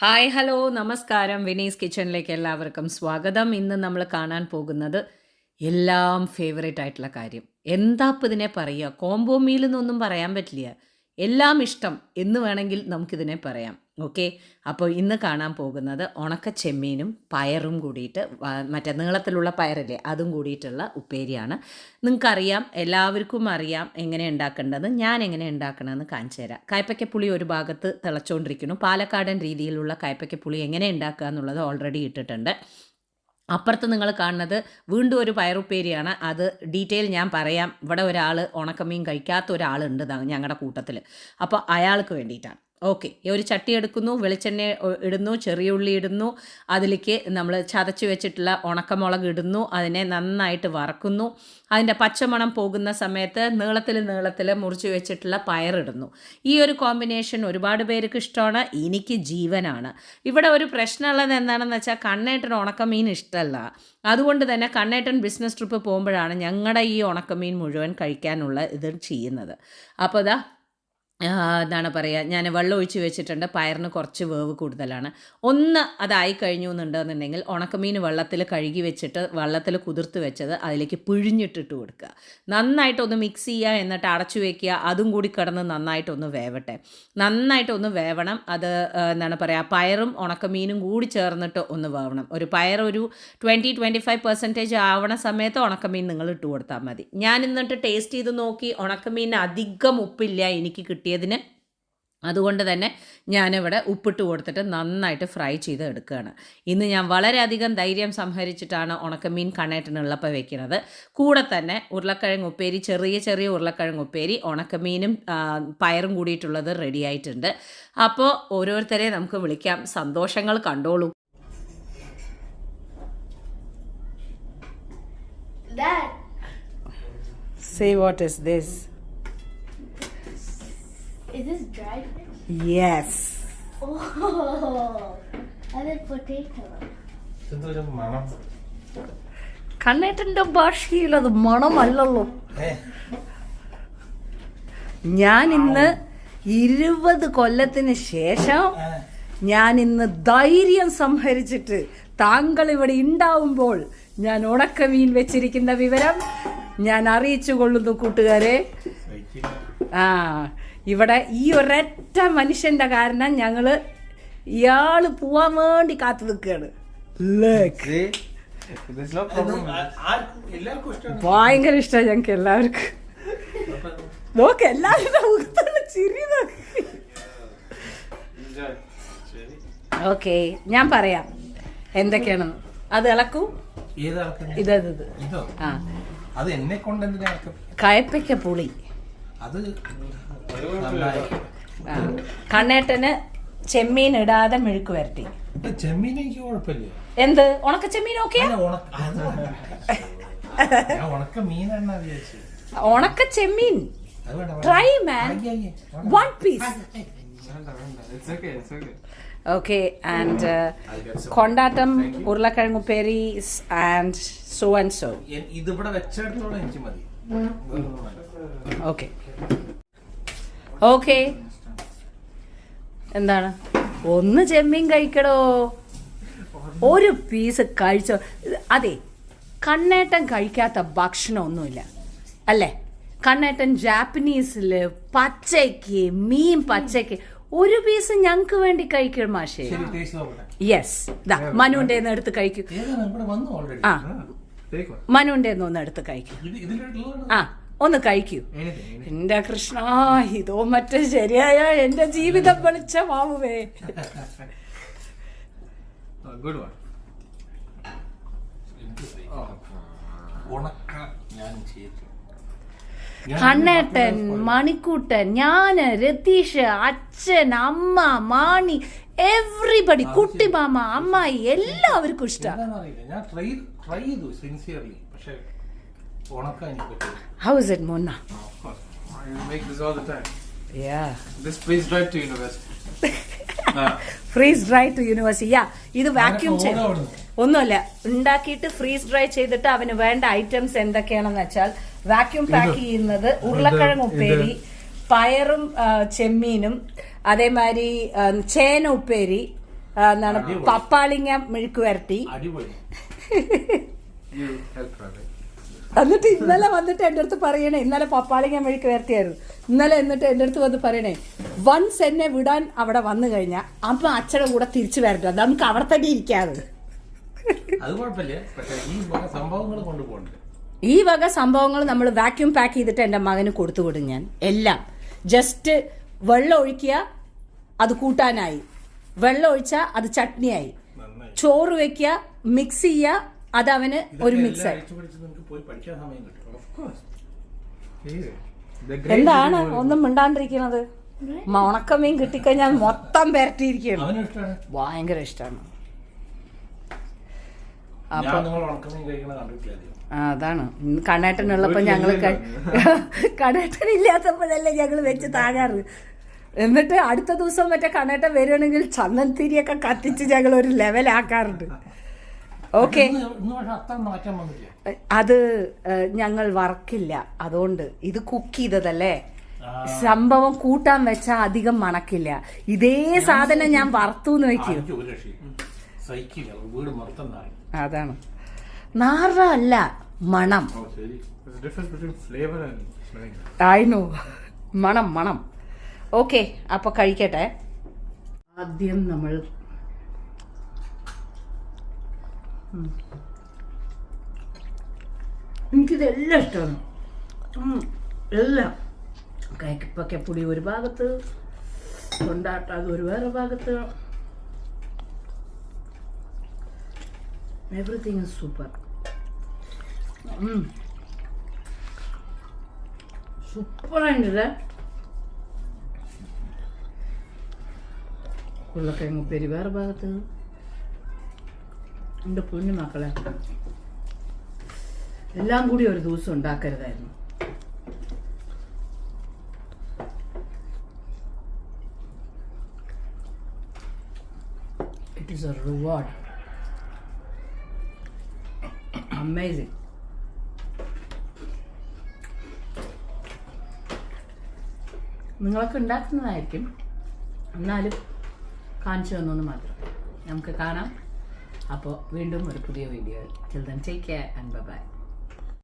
Hi hello നമസ്കാരം വിനീസ് കിച്ചണിലേക്ക് എല്ലാവർക്കും സ്വാഗതം. ഇന്ന് നമ്മൾ കാണാൻ പോകുന്നത് എല്ലാം ഫേവറേറ്റ് ആയിട്ടുള്ള കാര്യം. എന്താ ഇപ്പം ഇതിനെ പറയുക, കോംബോ മീൽ എന്നൊന്നും പറയാൻ പറ്റില്ല, എല്ലാം ഇഷ്ടം എന്ന് വേണമെങ്കിൽ നമുക്കിതിനെ പറയാം. ഓക്കെ, അപ്പോൾ ഇന്ന് കാണാൻ പോകുന്നത് ഉണക്ക ചെമ്മീനും പയറും കൂടിയിട്ട് മറ്റേ നീളത്തിലുള്ള പയറില്ലേ അതും കൂടിയിട്ടുള്ള ഉപ്പേരിയാണ്. നിങ്ങൾക്കറിയാം, എല്ലാവർക്കും അറിയാം എങ്ങനെ ഉണ്ടാക്കേണ്ടത്. ഞാൻ എങ്ങനെ ഉണ്ടാക്കണമെന്ന് കാണിച്ചു തരാം. കയ്പ്പയ്ക്കപ്പുളി ഒരു ഭാഗത്ത് തിളച്ചുകൊണ്ടിരിക്കുന്നു. പാലക്കാടൻ രീതിയിലുള്ള കയ്പ്പയ്ക്കപ്പുളി എങ്ങനെ ഉണ്ടാക്കുക എന്നുള്ളത് ഓൾറെഡി ഇട്ടിട്ടുണ്ട്. അപ്പുറത്ത് നിങ്ങൾ കാണുന്നത് വീണ്ടും ഒരു പയറുപ്പേരിയാണ്. അത് ഡീറ്റെയിൽ ഞാൻ പറയാം. ഇവിടെ ഒരാൾ ഉണക്കമീൻ കഴിക്കാത്ത ഒരാളുണ്ട് ഞങ്ങളുടെ കൂട്ടത്തിൽ, അപ്പോൾ അയാൾക്ക് വേണ്ടിയിട്ടാണ്. ഓക്കെ, ഒരു ചട്ടി എടുക്കുന്നു, വെളിച്ചെണ്ണ ഇടുന്നു, ചെറിയ ഉള്ളി ഇടുന്നു, അതിലേക്ക് നമ്മൾ ചതച്ച് വെച്ചിട്ടുള്ള ഉണക്കമുളക് ഇടുന്നു, അതിനെ നന്നായിട്ട് വറക്കുന്നു. അതിൻ്റെ പച്ചമണം പോകുന്ന സമയത്ത് നീളത്തിൽ മുറിച്ച് വെച്ചിട്ടുള്ള പയറിടുന്നു. ഈ ഒരു കോമ്പിനേഷൻ ഒരുപാട് പേർക്ക് ഇഷ്ടമാണ്, എനിക്ക് ജീവനാണ്. ഇവിടെ ഒരു പ്രശ്നമുള്ളത് എന്താണെന്ന് വെച്ചാൽ കണ്ണേട്ടൻ ഉണക്കമീൻ ഇഷ്ടമല്ല. അതുകൊണ്ട് തന്നെ കണ്ണേട്ടൻ ബിസിനസ് ട്രിപ്പ് പോകുമ്പോഴാണ് ഞങ്ങളുടെ ഈ ഉണക്കമീൻ മുഴുവൻ കഴിക്കാനുള്ള ഇത് ചെയ്യുന്നത്. അപ്പോൾ എന്താണ് പറയുക, ഞാൻ വെള്ളം ഒഴിച്ച് വെച്ചിട്ടുണ്ട്. പയറിന് കുറച്ച് വേവ് കൂടുതലാണ്. ഒന്ന് അതായി കഴിഞ്ഞു എന്നുണ്ടെന്നുണ്ടെങ്കിൽ ഉണക്കമീൻ വെള്ളത്തിൽ കഴുകി വെച്ചിട്ട് വെള്ളത്തിൽ കുതിർത്ത് വെച്ചത് അതിലേക്ക് പിഴിഞ്ഞിട്ടിട്ട് കൊടുക്കുക. നന്നായിട്ടൊന്ന് മിക്സ് ചെയ്യുക, എന്നിട്ട് അടച്ചു വയ്ക്കുക. അതും കൂടി കിടന്ന് നന്നായിട്ടൊന്ന് വേവട്ടെ. നന്നായിട്ടൊന്ന് വേവണം. അത് എന്താണ് പറയുക, പയറും ഉണക്കമീനും കൂടി ചേർന്നിട്ട് ഒന്ന് വേവണം. ഒരു പയർ ഒരു 20-25% ആവണ സമയത്ത് ഉണക്കമീൻ നിങ്ങൾ ഇട്ട് കൊടുത്താൽ മതി. ഞാൻ എന്നിട്ട് ടേസ്റ്റ് ചെയ്ത് നോക്കി, ഉണക്കമീൻ അധികം ഉപ്പില്ല എനിക്ക് കിട്ടിയതിന്. അതുകൊണ്ട് തന്നെ ഞാനിവിടെ ഉപ്പിട്ട് കൊടുത്തിട്ട് നന്നായിട്ട് ഫ്രൈ ചെയ്ത് എടുക്കുകയാണ്. ഇന്ന് ഞാൻ വളരെയധികം ധൈര്യം സംഹരിച്ചിട്ടാണ് ഉണക്കമീൻ കണ്ണേട്ടനുള്ളപ്പോൾ വെക്കുന്നത്. കൂടെ തന്നെ ഉരുളക്കിഴങ്ങ് ഉപ്പേരി, ചെറിയ ഉരുളക്കിഴങ്ങ് ഉപ്പേരി, ഉണക്കമീനും പയറും കൂടിയിട്ടുള്ളത് റെഡി ആയിട്ടുണ്ട്. അപ്പോൾ ഓരോരുത്തരെ നമുക്ക് വിളിക്കാം, സന്തോഷങ്ങൾ കണ്ടോളൂ. Say what is this? Is this dried fish? Yes. Oh, I like potato. കണ്ണേട്ടൻ്റെ ഭാഷയിൽ അത് മണമല്ലല്ലോ. ഞാൻ ഇന്ന് 20 കൊല്ലത്തിന് ശേഷം ഞാൻ ഇന്ന് ധൈര്യം സംഹരിച്ചിട്ട് താങ്കൾ ഇവിടെ ഉണ്ടാവുമ്പോൾ ഞാൻ ഉണക്കമീൻ വെച്ചിരിക്കുന്ന വിവരം ഞാൻ അറിയിച്ചു കൊള്ളുന്നു കൂട്ടുകാരെ. ഇവിടെ ഈ ഒരൊറ്റ മനുഷ്യന്റെ കാരണം ഞങ്ങൾ ഇയാള് പോവാൻ വേണ്ടി കാത്തു നിൽക്കുകയാണ്. ഭയങ്കര ഇഷ്ടമാണ് ഞങ്ങൾക്ക് എല്ലാവർക്കും. നോക്ക്, എല്ലാവരുടെ മുഖത്തുള്ള ചിരി നോക്ക്. ഓക്കെ, ഞാൻ പറയാം എന്തൊക്കെയാണെന്ന്. അത് ഇളക്കൂ. ഇത് കയ്പ്പയ്ക്ക പുളി. കണ്ണേട്ടന് ചെമ്മീൻ ഇടാതെ മെഴുക്ക് വരട്ടി. എന്ത് ഉണക്ക ചെമ്മീൻ? ഓക്കെ, ഉണക്ക ചെമ്മീൻ try man, 1 piece. Okay, and കൊണ്ടാട്ടം, ഉരുളക്കിഴങ്ങ് ഉപ്പേരി and so. ഓക്കെ, എന്താണ്, ഒന്ന് ചെമ്മീൻ കഴിക്കടോ, ഒരു പീസ് കഴിച്ചോ. അതെ, കണ്ണേട്ടൻ കഴിക്കാത്ത ഭക്ഷണമൊന്നുമില്ല അല്ലേ? കണ്ണേട്ടൻ ജാപ്പനീസിൽ പച്ചയ്ക്ക് മീൻ പച്ചയ്ക്ക് ഒരു പീസ് ഞങ്ങൾക്ക് വേണ്ടി കഴിക്കണം മാഷേ. യെസ്, മനുവിന്റെ എടുത്ത് കഴിക്കൂ. ആ, മനുവിന്റെ ഒന്ന് എടുത്ത് കഴിക്കൂ. ആ, ഒന്ന് കഴിക്കൂ. എന്റെ കൃഷ്ണ, ഇതോ മറ്റേ ശരിയായ എന്റെ ജീവിതം വെളിച്ചമാവുവേ. കണ്ണേട്ടൻ, മണിക്കൂട്ടൻ, ഞാന്, രതീഷ്, അച്ഛൻ, അമ്മ, മാണി, എവറിബഡി, കുട്ടിമാമ, അമ്മായി, എല്ലാവർക്കും ഇഷ്ടമാണ്. How is it, Mona? I make this all the time. Yeah. This freeze dried to university. Freeze dry to university. Yeah, ഇത് വാക്യൂം ചെയ്ത് ഒന്നുമല്ല, ഉണ്ടാക്കിയിട്ട് ഫ്രീസ് ഡ്രൈ ചെയ്തിട്ട് അവന് വേണ്ട ഐറ്റംസ് എന്തൊക്കെയാണെന്ന് വെച്ചാൽ വാക്യൂം പാക്ക് ചെയ്യുന്നത് ഉരുളക്കിഴങ്ങ് ഉപ്പേരി, പയറും ചെമ്മീനും, അതേമാതിരി ചേന ഉപ്പേരി, എന്താണ് പപ്പാളിങ്ങ മെഴുക്ക് വരട്ടി. അടിപൊളി. You help her, right? എന്നിട്ട് ഇന്നലെ വന്നിട്ട് എൻ്റെ അടുത്ത് പറയണേ, ഇന്നലെ പപ്പാളിങ്ങ മെഴുക്ക് വരട്ടിയായിരുന്നു. ഇന്നലെ എന്നിട്ട് എൻ്റെ അടുത്ത് വന്ന് പറയണേ, വൺസ് എന്നെ വിടാൻ അവിടെ വന്നു കഴിഞ്ഞാൽ അപ്പം അച്ഛൻ്റെ കൂടെ തിരിച്ചു വരട്ടെ, നമുക്ക് അവിടെ തന്നെ ഇരിക്കാറ്. അത് കുഴപ്പമില്ല, പക്ഷെ ഈ വക സംഭവങ്ങൾ കൊണ്ടുപോകണ്ടേ. ഈ വക സംഭവങ്ങൾ നമ്മൾ വാക്യൂം പാക്ക് ചെയ്തിട്ട് എൻ്റെ മകന് കൊടുത്തു വിടും ഞാൻ. എല്ലാം ജസ്റ്റ് വെള്ളം ഒഴിക്കുക, അത് കൂട്ടാനായി. വെള്ളം ഒഴിച്ചാൽ അത് ചട്നിയായി. ചോറ് വെക്കുക, മിക്സ് ചെയ്യുക, അത് അവന് ഒരു മിക്സ്. എന്താണ് ഒന്നും മിണ്ടാണ്ടിരിക്കുന്നത്? ഉണക്കമീൻ കിട്ടിക്കഴിഞ്ഞാൽ മൊത്തം പെരട്ടിയിരിക്കുകയാണ്. ഭയങ്കര ഇഷ്ടമാണ്. അപ്പൊ അതാണ് കണ്ണേട്ടനുള്ളപ്പോ ഞങ്ങള് കണ്ണേട്ടനില്ലാത്തപ്പോഴല്ലേ ഞങ്ങള് വെച്ച് താഴാറ്. എന്നിട്ട് അടുത്ത ദിവസം മറ്റേ കണ്ണേട്ടൻ വരുവാണെങ്കിൽ ചന്ദനത്തിരിയൊക്കെ കത്തിച്ച് ഞങ്ങൾ ഒരു ലെവലാക്കാറുണ്ട്. ഓക്കെ, അത് ഞങ്ങൾ വറക്കില്ല, അതുകൊണ്ട് ഇത് കുക്ക് ചെയ്തതല്ലേ. സംഭവം കൂട്ടാൻ വെച്ചാൽ അധികം മണക്കില്ല. ഇതേ സാധനം ഞാൻ വറുത്തൂന്ന് വെക്കൂ. അതാണ് നാറല്ല, മണം. There's a difference between flavor and smelling. I know. മണം. ഓക്കെ, അപ്പൊ കഴിക്കട്ടെ. ആദ്യം നമ്മൾ എനിക്കിതെല്ലാം ഇഷ്ടമാണ്. എല്ലാം കൈപ്പക്കപ്പൊടി ഒരു ഭാഗത്ത്, കൊണ്ടാട്ട അത് ഒരു വേറെ ഭാഗത്ത്. Everything is super. സൂപ്പറായിട്ടില്ലേ? ഉരുളക്കിഴങ്ങ് ഉപ്പേരി വേറെ ഭാഗത്ത്. എൻ്റെ പൊന്നു മക്കളെ, എല്ലാം കൂടി ഒരു ദിവസം ഉണ്ടാക്കരുതായിരുന്നു. It is a reward. Amazing. നിങ്ങളൊക്കെ ഉണ്ടാക്കുന്നതായിരിക്കും, എന്നാലും കാണിച്ചു തന്നു മാത്രം. നമുക്ക് കാണാം. അപ്പോൾ വീണ്ടും ഒരു പുതിയ video. Till then, take care and bye-bye.